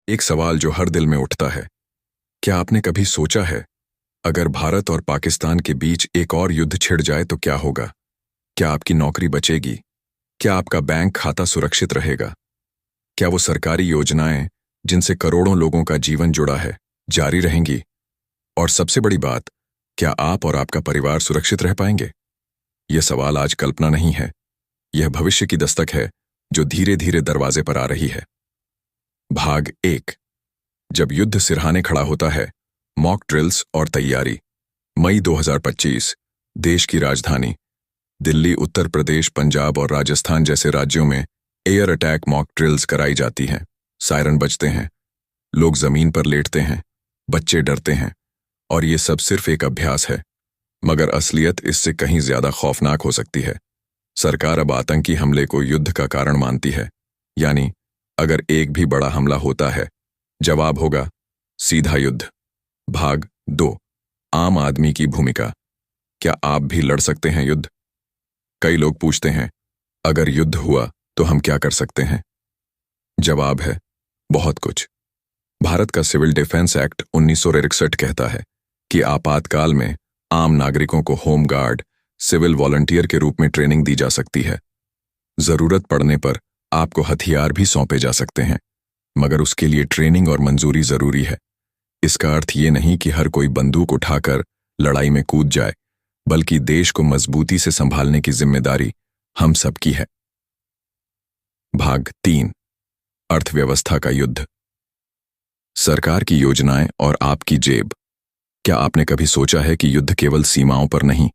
एक सवाल जो हर दिल में उठता है, क्या आपने कभी सोचा है, अगर भारत और पाकिस्तान के बीच एक और युद्ध छिड़ जाए तो क्या होगा? क्या आपकी नौकरी बचेगी? क्या आपका बैंक खाता सुरक्षित रहेगा? क्या वो सरकारी योजनाएं, जिनसे करोड़ों लोगों का जीवन जुड़ा है, जारी रहेंगी? और सबसे बड़ी बात, क्या आप और आपका परिवार सुरक्षित रह पाएंगे? यह सवाल आज कल्पना नहीं है, यह भविष्य की दस्तक है, जो धीरे धीरे दरवाजे पर आ रही है। भाग 1। जब युद्ध सिरहाने खड़ा होता है, मॉक ड्रिल्स और तैयारी। मई 2025। देश की राजधानी दिल्ली, उत्तर प्रदेश, पंजाब और राजस्थान जैसे राज्यों में एयर अटैक मॉक ड्रिल्स कराई जाती हैं। सायरन बजते हैं, लोग जमीन पर लेटते हैं, बच्चे डरते हैं, और ये सब सिर्फ एक अभ्यास है। मगर असलियत इससे कहीं ज्यादा खौफनाक हो सकती है। सरकार अब आतंकी हमले को युद्ध का कारण मानती है, यानी अगर एक भी बड़ा हमला होता है, जवाब होगा सीधा युद्ध। भाग 2। आम आदमी की भूमिका। क्या आप भी लड़ सकते हैं युद्ध? कई लोग पूछते हैं, अगर युद्ध हुआ तो हम क्या कर सकते हैं? जवाब है, बहुत कुछ। भारत का सिविल डिफेंस एक्ट 1961 कहता है कि आपातकाल में आम नागरिकों को होम गार्ड, सिविल वॉलंटियर के रूप में ट्रेनिंग दी जा सकती है। जरूरत पड़ने पर आपको हथियार भी सौंपे जा सकते हैं, मगर उसके लिए ट्रेनिंग और मंजूरी जरूरी है। इसका अर्थ ये नहीं कि हर कोई बंदूक उठाकर लड़ाई में कूद जाए, बल्कि देश को मजबूती से संभालने की जिम्मेदारी हम सबकी है। भाग 3। अर्थव्यवस्था का युद्ध। सरकार की योजनाएं और आपकी जेब। क्या आपने कभी सोचा है कि युद्ध केवल सीमाओं पर नहीं,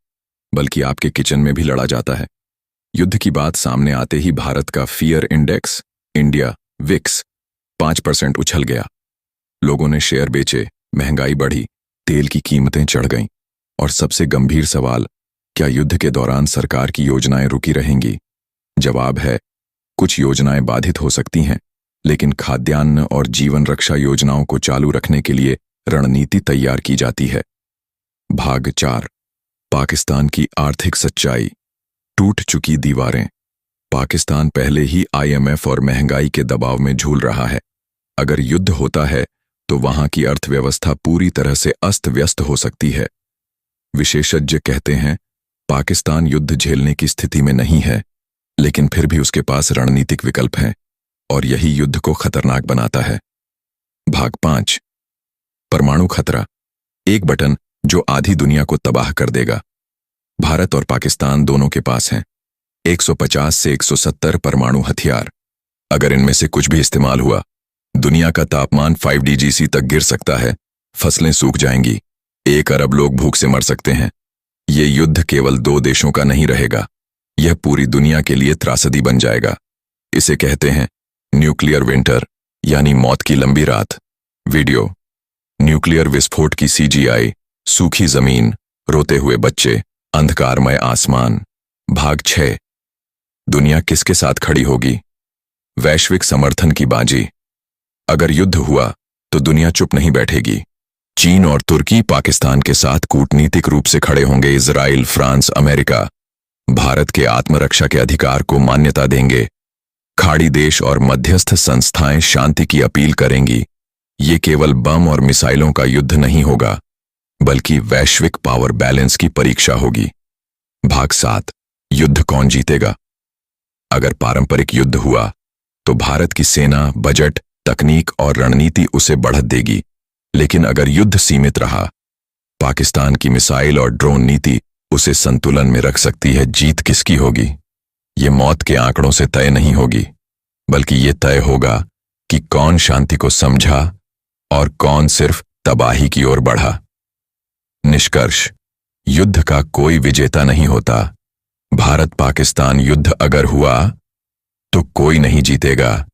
बल्कि आपके किचन में भी लड़ा जाता है? युद्ध की बात सामने आते ही भारत का फियर इंडेक्स, इंडिया विक्स, 5% उछल गया। लोगों ने शेयर बेचे, महंगाई बढ़ी, तेल की कीमतें चढ़ गईं, और सबसे गंभीर सवाल, क्या युद्ध के दौरान सरकार की योजनाएं रुकी रहेंगी? जवाब है, कुछ योजनाएं बाधित हो सकती हैं, लेकिन खाद्यान्न और जीवन रक्षा योजनाओं को चालू रखने के लिए रणनीति तैयार की जाती है। भाग 4। पाकिस्तान की आर्थिक सच्चाई। टूट चुकी दीवारें। पाकिस्तान पहले ही IMF और महंगाई के दबाव में झूल रहा है। अगर युद्ध होता है तो वहां की अर्थव्यवस्था पूरी तरह से अस्त व्यस्त हो सकती है। विशेषज्ञ कहते हैं, पाकिस्तान युद्ध झेलने की स्थिति में नहीं है, लेकिन फिर भी उसके पास रणनीतिक विकल्प हैं, और यही युद्ध को खतरनाक बनाता है। भाग 5। परमाणु खतरा। एक बटन जो आधी दुनिया को तबाह कर देगा। भारत और पाकिस्तान दोनों के पास हैं 150 से 170 परमाणु हथियार। अगर इनमें से कुछ भी इस्तेमाल हुआ, दुनिया का तापमान 5°C तक गिर सकता है, फसलें सूख जाएंगी, 1 अरब लोग भूख से मर सकते हैं। ये युद्ध केवल 2 देशों का नहीं रहेगा, यह पूरी दुनिया के लिए त्रासदी बन जाएगा। इसे कहते हैं न्यूक्लियर विंटर, यानी मौत की लंबी रात। वीडियो। न्यूक्लियर विस्फोट की CGI। सूखी जमीन, रोते हुए बच्चे, अंधकारमय आसमान। भाग 6। दुनिया किसके साथ खड़ी होगी? वैश्विक समर्थन की बाजी। अगर युद्ध हुआ तो दुनिया चुप नहीं बैठेगी। चीन और तुर्की पाकिस्तान के साथ कूटनीतिक रूप से खड़े होंगे। इजराइल, फ्रांस, अमेरिका भारत के आत्मरक्षा के अधिकार को मान्यता देंगे। खाड़ी देश और मध्यस्थ संस्थाएं शांति की अपील करेंगी। ये केवल बम और मिसाइलों का युद्ध नहीं होगा, बल्कि वैश्विक पावर बैलेंस की परीक्षा होगी। भाग 7। युद्ध कौन जीतेगा? अगर पारंपरिक युद्ध हुआ तो भारत की सेना, बजट, तकनीक और रणनीति उसे बढ़त देगी। लेकिन अगर युद्ध सीमित रहा, पाकिस्तान की मिसाइल और ड्रोन नीति उसे संतुलन में रख सकती है। जीत किसकी होगी? ये मौत के आंकड़ों से तय नहीं होगी, बल्कि ये तय होगा कि कौन शांति को समझा और कौन सिर्फ तबाही की ओर बढ़ा। निष्कर्ष। युद्ध का कोई विजेता नहीं होता। भारत पाकिस्तान युद्ध अगर हुआ तो कोई नहीं जीतेगा,